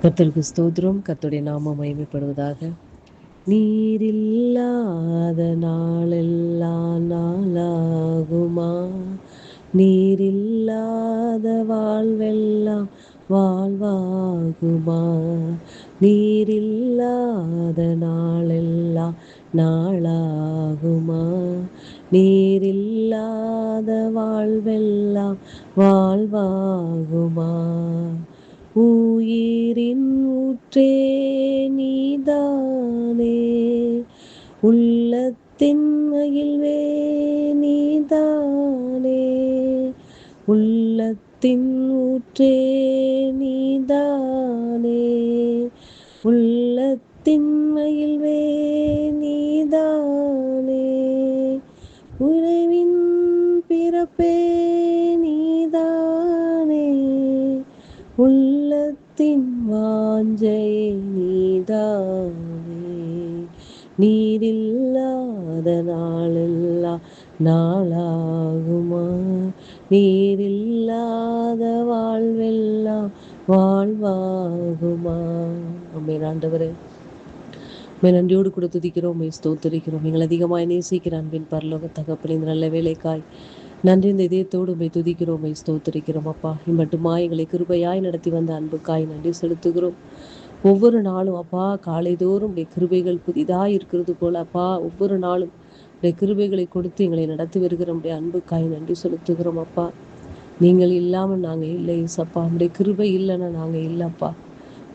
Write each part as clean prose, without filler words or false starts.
கர்த்தருக்கு ஸ்தோத்திரம். கர்த்தருடைய நாமம் மகிமைப்படுவதாக. நீரில்லாத நாளெல்லாம் நாளாகுமா? நீரில்லாத வாழ்வெல்லாம் வாழ்வாகுமா? நீரில்லாத நாளெல்லாம் நாளாகுமா? நீரில்லாத வாழ்வெல்லாம் வாழ்வாகுமா? உயிரின் ஊற்றே நீதானே, உள்ளத்தின் மகிழ்வே நீதானே, உள்ளத்தின் ஊற்றே நீதானே, உள்ளத்தின் மகிழ்வே நீதானே, உறவின் பிறப்பே நீதானே, உள்ளத்தின் வாஞ்சையே நீதானே. நீரில்லாத நாளெல்லாம் நாளாகுமா? நீரில்லாத வாழ்வெல்லாம் வாழ்வாகுமா? ஆமென். ஆண்டவரே, உம்மை நன்றியோடு கூட துதிக்கிறோம், உம்மை ஸ்தோத்திரிக்கிறோம். எங்கள் அதிகமாய் நேசிக்கிற அன்பின் பரலோக தகப்பனே, இந்த நல்ல வேலைக்காய் நன்றி. இந்த இதயத்தோடு உம்மை துதிக்கிறோம், உம்மை ஸ்தோத்திரிக்கிறோம். அப்பா, இம்மட்டுமாய் எங்களை கிருபையாய் நடத்தி வந்த அன்புக்காய் நன்றி செலுத்துகிறோம். ஒவ்வொரு நாளும் அப்பா, காலைதோறும் உடைய கிருபைகள் புதிதாய் இருக்கிறது போல அப்பா, ஒவ்வொரு நாளும் உடைய கிருபைகளை கொடுத்து எங்களை நடத்தி வருகிற உடைய அன்புக்காய் நன்றி செலுத்துகிறோம். அப்பா, நீங்கள் இல்லாமல் நாங்கள் இல்லை சப்பா, உடைய கிருபை இல்லைன்னா நாங்கள் இல்லைப்பா.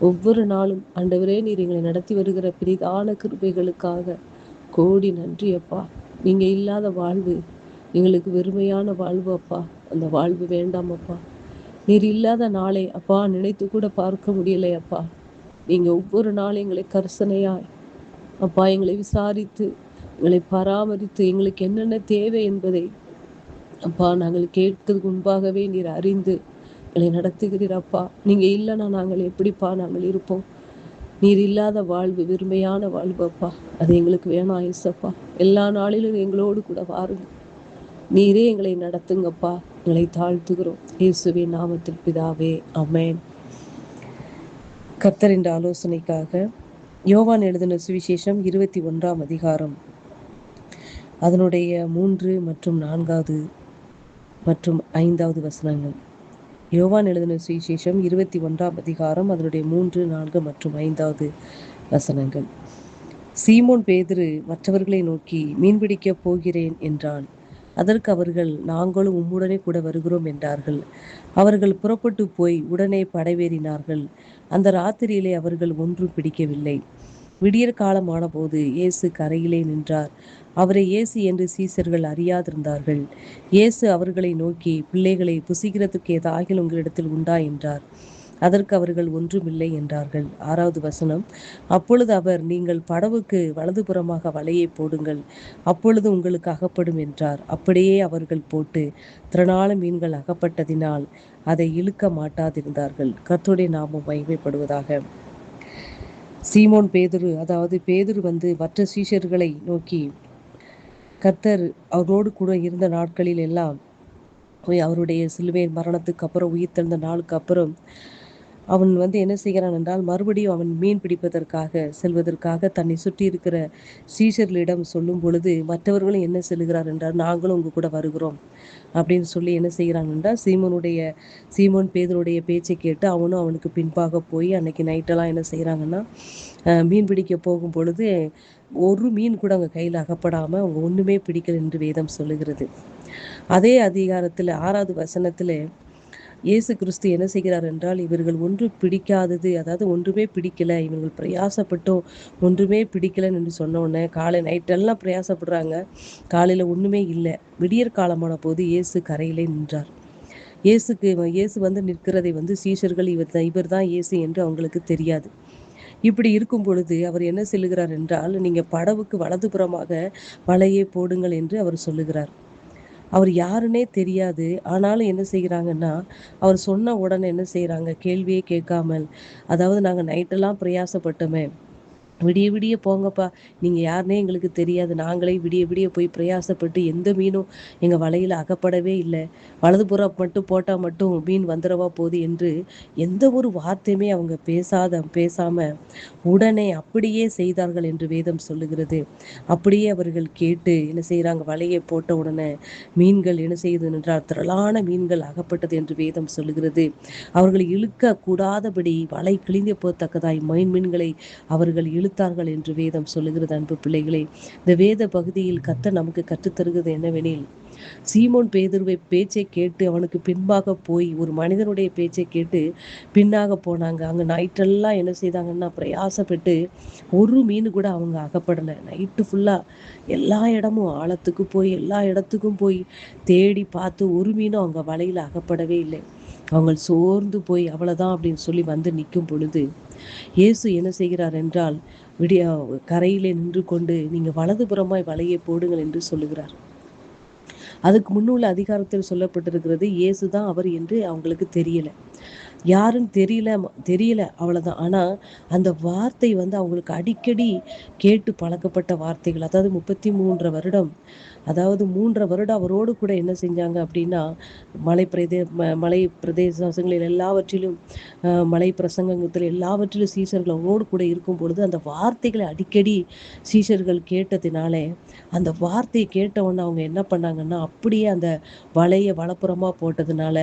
ஒவ்வொரு நாளும் ஆண்டவரே, நீர் எங்களை நடத்தி வருகிற பெரிதான கிருபைகளுக்காக கோடி நன்றி அப்பா. நீங்க இல்லாத வாழ்வு எங்களுக்கு வெறுமையான வாழ்வு அப்பா. அந்த வாழ்வு வேண்டாம் அப்பா. நீர் இல்லாத நாளை அப்பா நினைத்து கூட பார்க்க முடியலை அப்பா. நீங்க ஒவ்வொரு நாளும் எங்களை கர்சனையாய் அப்பா எங்களை விசாரித்து எங்களை பராமரித்து எங்களுக்கு என்னென்ன தேவை என்பதை அப்பா நாங்கள் கேட்கிறதுக்கு முன்பாகவே நீர் அறிந்து எங்களை நடத்துகிறீரப்பா. நீங்க இல்லைன்னா நாங்கள் எப்படிப்பா நாங்கள் இருப்போம்? நீர் இல்லாத வாழ்வு வெறுமையான வாழ்வு அப்பா, அது எங்களுக்கு வேணாம் ஐசப்பா. எல்லா நாளிலும் எங்களோடு கூட வாருங்க, நீரே எங்களை நடத்துங்கப்பா. எங்களை தாழ்த்துகிறோம் இயேசுவின் நாமத்தில் பிதாவே, ஆமென். கர்த்தரின் ஆலோசனைக்காக யோவான் எழுதின சுவிசேஷம் 21 அதிகாரம் அதனுடைய 3 மற்றும் 4 மற்றும் 5 வசனங்கள். யோவான் எழுதின சுவிசேஷம் 21 அதிகாரம் அதனுடைய 3, 4 மற்றும் 5 வசனங்கள். சீமோன் பேதுரு மற்றவர்களை நோக்கி, மீன்பிடிக்கப் போகிறேன் என்றான். அதற்கு அவர்கள், நாங்களும் உம்முடனே கூட வருகிறோம் என்றார்கள். அவர்கள் புறப்பட்டு போய் உடனே படவேறினார்கள். அந்த ராத்திரியிலே அவர்கள் ஒன்றும் பிடிக்கவில்லை. விடியற் காலமான போது இயேசு கரையிலே நின்றார். அவரை இயேசு என்று சீசர்கள் அறியாதிருந்தார்கள். இயேசு அவர்களை நோக்கி, பிள்ளைகளை புசிக்கிறதுக்கு ஏதாகிலும் உங்களிடத்தில் உண்டா என்றார். அதற்கு அவர்கள் ஒன்றுமில்லை என்றார்கள். 6வது வசனம். அப்பொழுது அவர், நீங்கள் படவுக்கு வலதுபுறமாக வலையை போடுங்கள், அப்பொழுது உங்களுக்கு அகப்படும் என்றார். அப்படியே அவர்கள் போட்டு திரளான மீன்கள் அகப்பட்டதினால் அதை இழுக்க மாட்டாதிருந்தார்கள். கர்த்தருடைய நாமம் மகிமைப்படுவதாக. சீமோன் பேதுரு, அதாவது பேதுரு மற்ற சீஷர்களை நோக்கி, கர்த்தர் அவரோடு கூட இருந்த நாட்களில் எல்லாம் அவருடைய சிலுவை மரணத்துக்கு அப்புறம் உயிர்த்தெழுந்த நாளுக்கு அப்புறம் அவன் என்ன செய்கிறான் என்றால், மறுபடியும் அவன் மீன் பிடிப்பதற்காக செல்வதற்காக தன்னை சுற்றி இருக்கிற சீஷர்களிடம் சொல்லும் பொழுது, மற்றவர்களும் என்ன சொல்லுகிறார் என்றால், நாங்களும் உங்க கூட வருகிறோம் அப்படின்னு சொல்லி என்ன செய்கிறான் என்றால், சீமோன் பேதுருடைய பேச்சை கேட்டு அவனும் அவனுக்கு பின்பாக போய் அன்னைக்கு நைட்டெல்லாம் என்ன செய்கிறாங்கன்னா, மீன் பிடிக்க போகும் பொழுது ஒரு மீன் கூட அவங்க கையில் அகப்படாமல் அவங்க ஒன்றுமே பிடிக்கல என்று வேதம் சொல்லுகிறது. அதே அதிகாரத்தில் 6வது வசனத்தில் இயேசு கிறிஸ்து என்ன செய்கிறார் என்றால், இவர்கள் ஒன்று பிடிக்காதது, அதாவது ஒன்றுமே பிடிக்கல, இவர்கள் பிரயாசப்பட்டும் ஒன்றுமே பிடிக்கலன்னு என்று சொன்ன உடனே, காலை நைட்டெல்லாம் பிரயாசப்படுறாங்க, காலையில் ஒன்றுமே இல்லை. விடியற் காலமான போது இயேசு கரையிலே நின்றார். இயேசு நிற்கிறதை சீஷர்கள் இவர் தான் இயேசு என்று அவங்களுக்கு தெரியாது. இப்படி இருக்கும் பொழுது அவர் என்ன சொல்லுகிறார் என்றால், நீங்க படவுக்கு வலதுபுறமாக வலையை போடுங்கள் என்று அவர் சொல்லுகிறார். அவர் யாருன்னே தெரியாது. ஆனாலும் என்ன செய்கிறாங்கன்னா, அவர் சொன்ன உடனே என்ன செய்கிறாங்க, கேள்வியே கேட்காமல், அதாவது நாங்கள் நைட்டெல்லாம் பிரயாசப்பட்டோமே, விடிய விடிய போங்கப்பா, நீங்க யாருன்னே எங்களுக்கு தெரியாது. நாங்களே விடிய விடிய போய் பிரயாசப்பட்டு எந்த மீனும் எங்க வலையில அகப்படவே இல்ல. வலதுபுறம் மட்டும் போட்டா மட்டும் மீன் வந்துரவா போகுது என்று எந்த ஒரு வார்த்தையுமே அவங்க பேசாம உடனே அப்படியே செய்தார்கள் என்று வேதம் சொல்லுகிறது. அப்படியே அவர்கள் கேட்டு என்ன செய்றாங்க, வலையை போட்ட உடனே மீன்கள் என்ன செய்யுது என்றால் திரளான மீன்கள் அகப்பட்டது என்று வேதம் சொல்லுகிறது. அவர்களை இழுக்க கூடாதபடி வலை கிழிந்து போகத்தக்கதாய் மீன்களை அவர்கள் இழுத்தார்கள் என்று வேதம் சொல்லுகிறது. அன்பு பிள்ளைகளே, இந்த வேத பகுதியில் கர்த்தர் நமக்கு கற்றுத்தருகிறது என்னவெனில், சீமோன் பேதுருவை பேச்சை கேட்டு அவனுக்கு பின்பாக போய் ஒரு மனிதனுடைய பேச்சை கேட்டு பின்னாக போனாங்க. அங்க நைட்டெல்லாம் என்ன செய்தாங்கன்னா பிரயாசப்பட்டு ஒரு மீன் கூட அவங்க அகப்படலை. நைட்டு ஃபுல்லா எல்லா இடமும் ஆழத்துக்கு போய் எல்லா இடத்துக்கும் போய் தேடி பார்த்து ஒரு மீனும் அவங்க வலையில அகப்படவே இல்லை. அவங்க சோர்ந்து போய் அவ்வளவுதான் அப்படின்னு சொல்லி வந்து நிற்கும் பொழுது இயேசு என்ன செய்கிறார் என்றால், கரையிலே நின்று கொண்டு நீங்க வலதுபுறமாய் வலையை போடுங்கள் என்று சொல்லுகிறார். அதுக்கு முன்னுள்ள அதிகாரத்தில் சொல்லப்பட்டிருக்கிறது, இயேசுதான் அவர் என்று அவங்களுக்கு தெரியல. யாருன்னு தெரியல அவ்வளவுதான். ஆனா அந்த வார்த்தை அவங்களுக்கு அடிக்கடி கேட்டு பழக்கப்பட்ட வார்த்தைகள். அதாவது 33 வருடம், அதாவது 3 வருடம் அவரோடு கூட என்ன செஞ்சாங்க அப்படின்னா, மலை பிரதேசங்களில் எல்லாவற்றிலும் மலை பிரசங்கத்தில் எல்லாவற்றிலும் சீஷர்கள் அவரோடு கூட இருக்கும் பொழுது அந்த வார்த்தைகளை அடிக்கடி சீஷர்கள் கேட்டதினாலே, அந்த வார்த்தையை கேட்ட உடனே அவங்க என்ன பண்ணாங்கன்னா, அப்படியே அந்த வலையை வலப்புறமா போட்டதுனால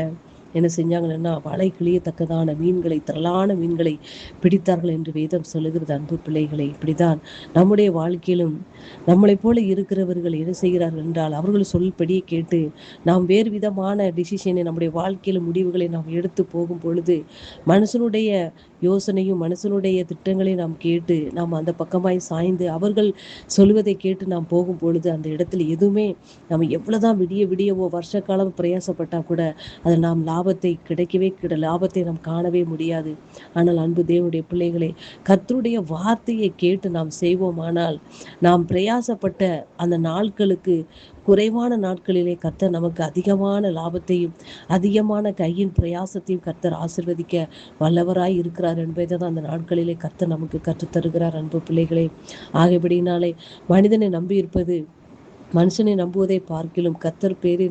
என்ன செஞ்சாங்கன்னா, வலை கிழியத்தக்கதான மீன்களை, திரளான மீன்களை பிடித்தார்கள் என்று வேதம் சொல்லுகிறது. அன்பு பிள்ளைகளை, இப்படிதான் நம்முடைய வாழ்க்கையிலும் நம்மளைப் போல இருக்கிறவர்கள் என்ன செய்கிறார்கள் என்றால், அவர்கள் சொல்படியே கேட்டு நாம் வேறு விதமான டிசிஷனை நம்முடைய வாழ்க்கையில முடிவுகளை நாம் எடுத்து போகும் பொழுது, மனுஷனுடைய யோசனையும் மனுஷனுடைய திட்டங்களையும் நாம் கேட்டு நாம் அந்த பக்கமாய் சாய்ந்து அவர்கள் சொல்வதை கேட்டு நாம் போகும் பொழுது அந்த இடத்துல எதுவுமே நம்ம எவ்வளவுதான் விடிய விடியவோ வருஷ காலம் பிரயாசப்பட்டா கூட அதில் நாம் லாபத்தை நாம் காணவே முடியாது. ஆனால் அன்பு தேவனுடைய பிள்ளைகளே, கர்த்தருடைய வார்த்தையை கேட்டு நாம் செய்வோமானால் நாம் பிரயாசப்பட்ட அந்த நாட்களுக்கு குறைவான நாட்களிலே கர்த்தர் நமக்கு அதிகமான லாபத்தையும் அதிகமான கையின் பிரயாசத்தையும் கர்த்தர் ஆசீர்வதிக்க வல்லவராய் இருக்கிறார் என்பதை தான் அந்த நாட்களிலே கர்த்தர் நமக்கு கற்றுத்தருகிறார். அன்பு பிள்ளைகளே, ஆகையபடினாலே மனிதனை நம்பி இருப்பது, மனுஷனை நம்புவதை பார்க்கிலும் கர்த்தர் பேரை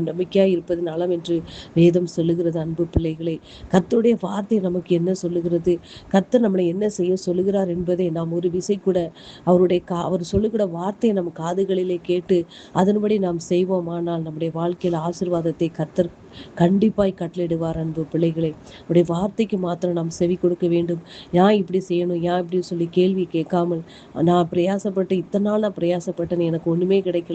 நம்பிக்கையாய் இருப்பது நலம் என்று வேதம் சொல்லுகிறது. அன்பு பிள்ளைகளே, கர்த்தருடைய வார்த்தை நமக்கு என்ன சொல்லுகிறது, கர்த்தர் நம்மளை என்ன செய்ய சொல்லுகிறார் என்பதை நாம் ஒரு விசை கூட அவர் சொல்லுகிற வார்த்தையை நம் காதுகளிலே கேட்டு அதன்படி நாம் செய்வோமானால் நம்முடைய வாழ்க்கையில் ஆசீர்வாதத்தை கர்த்தர் கண்டிப்பாய் கட்டளிடுவார். அன்பு பிள்ளைகளே, அவருடைய வார்த்தைக்கு மாத்திரம் நாம் செவி கொடுக்க வேண்டும். ஏன் இப்படி செய்யணும், ஏன் இப்படி சொல்லி கேள்வி கேட்காமல், நான் பிரயாசப்பட்டு இத்தனை நாள் நான் பிரயாசப்பட்டேன், எனக்கு ஒண்ணுமே கிடைக்கல,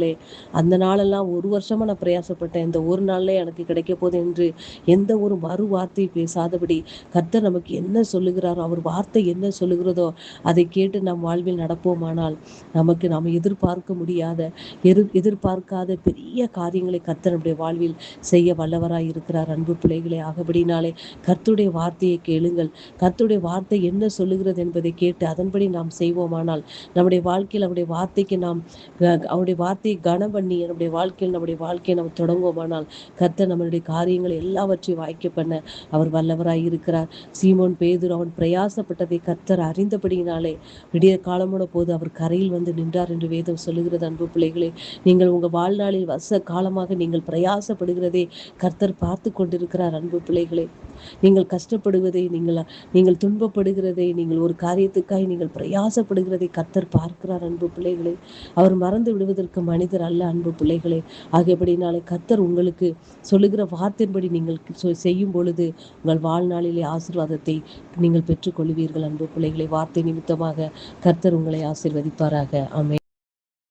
அந்த நாளெல்லாம் ஒரு வருஷமா நான் பிரயாசப்பட்டேன், இந்த ஒரு நாள்ல எனக்கு கிடைக்க போகுது என்று எந்த ஒரு மறு வார்த்தை பேசாதபடி கர்த்தர் நமக்கு என்ன சொல்லுகிறாரோ, அவர் வார்த்தை என்ன சொல்லுகிறதோ அதை கேட்டு நாம் வாழ்வில் நடப்போமானால் நமக்கு நாம் எதிர்பார்க்காத பெரிய காரியங்களை கர்த்தர் நம்முடைய வாழ்வில் செய்ய வல்லவராய் இருக்கிறார். அன்பு பிள்ளைகளே, ஆகபடினாலே கர்த்தருடைய வார்த்தையை கேளுங்கள். கர்த்தருடைய வார்த்தை என்ன சொல்லுகிறது என்பதை கேட்டு அதன்படி நாம் செய்வோமானால் நம்முடைய வாழ்க்கையில் அவருடைய வார்த்தைக்கு நாம் அவருடைய வார்த்தையை கனம் பண்ணி நம்முடைய வாழ்க்கையை நாம் தொடங்குவோமானால் கர்த்தர் நம்மளுடைய காரியங்களை எல்லாவற்றையும் வாய்க்க பண்ண அவர் வல்லவராய் இருக்கிறார். சீமோன் பேதுரு அவன் பிரயாசப்பட்டதை கர்த்தர் அறிந்தபடியினாலே விடிய காலமான போது அவர் கரையில் வந்து நின்றார் என்று வேதம் சொல்லுகிறது. அன்பு பிள்ளைகளே, நீங்கள் உங்கள் வாழ்நாளில் வருஷ காலமாக நீங்கள் பிரயாசப்படுகிறதே கர்த்தர் பார்த்து கொண்டிருக்கிறார். அன்பு பிள்ளைகளே, நீங்கள் கஷ்டப்படுவதை, நீங்கள் துன்பப்படுகிறதை, நீங்கள் ஒரு காரியத்துக்காய் நீங்கள் பிரயாசப்படுகிறதை கர்த்தர் பார்க்கிறார். அன்பு பிள்ளைகளே, அவர் மறந்து விடுவதற்கு மனிதர் அல்ல. அன்பு பிள்ளைகளே, ஆகியபடினாலே கர்த்தர் உங்களுக்கு சொல்லுகிற வார்த்தையின்படி நீங்கள் செய்யும் பொழுது உங்கள் வாழ்நாளிலே ஆசீர்வாதத்தை நீங்கள் பெற்றுக்கொள்வீர்கள். அன்பு பிள்ளைகளை, வார்த்தை நிமித்தமாக கர்த்தர் உங்களை ஆசீர்வதிப்பாராக. ஆமென்.